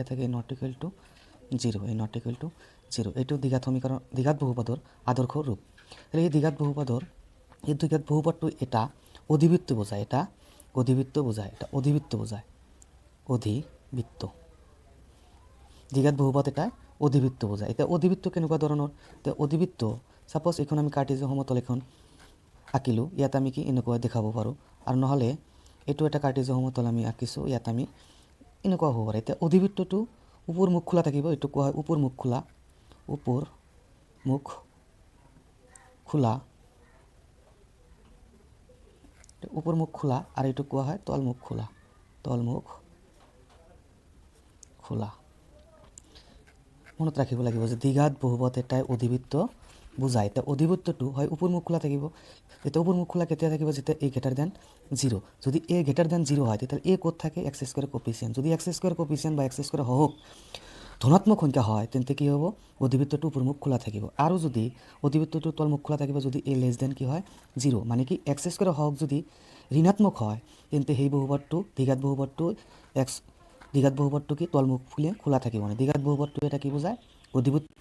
থাকে not equal to 0, এই not equal to 0 এইটো দ্বিঘাত সমীকরণ দ্বিঘাত বহুপদৰ আদৰ্শ ৰূপ। এই দ্বিঘাত বহুপদটো এটা অধিবৃত্ত বোঝায়, অধিবৃত্ত দ্বিঘাত বহুপদ এটা অধিবৃত্ত বোঝায়। এতিয়া অধিবৃত্ত কেনেকুৱা ধৰণৰ? এতিয়া অধিবৃত্ত সাপোজ এইখন আমি কাৰ্টেজীয় সমতল এখন আঁকিলোঁ, ইয়াত আমি কি এনেকুৱা দেখাব পাৰোঁ, আৰু নহ'লে এইটো এটা কাৰ্টেজীয় সমতল আমি আঁকিছোঁ, ইয়াত আমি এনেকুৱা হ'ব পাৰে। এতিয়া অধিবৃত্তটো ওপৰ মুখ খোলা থাকিব, এইটো কোৱা হয় ওপৰ মুখ খোলা, আৰু এইটো কোৱা হয় তলমুখ খোলা। মনত ৰাখিব লাগিব যে দ্বিঘাত বহুপদ এটাই অধিবৃত্ত বুজায়। এতিয়া অধিবৃত্তটো হয় ওপৰ মুখ খোলা থাকিব। এতিয়া ওপৰ মুখ খোলা কেতিয়া থাকিব? যেতিয়া a greater than 0। যদি a greater than 0 হয় তেতিয়াহ'লে a ক'ত থাকে? X square coefficient. যদি এক্স স্কোয়াৰ কোফিচিয়েণ্ট বা এক্স স্কোয়াৰ সহগ ধনাত্মক সংখ্যা হয় তেন্তে কি হ'ব? অধিবৃত্তটো ওপৰ মুখ খোলা থাকিব। আৰু যদি অধিবৃত্তটো তলমুখ খোলা থাকিব, যদি a less than কি হয়? 0, মানে কি এক্স স্কোয়াৰ সহগ যদি ঋণাত্মক হয় তেন্তে সেই বহুপদটো দ্বিঘাত বহুপদটো কি তলমুখ খোলা থাকিব। মানে দ্বিঘাত বহুপদটো এটা কি বুজায়? অধিবৃত্ত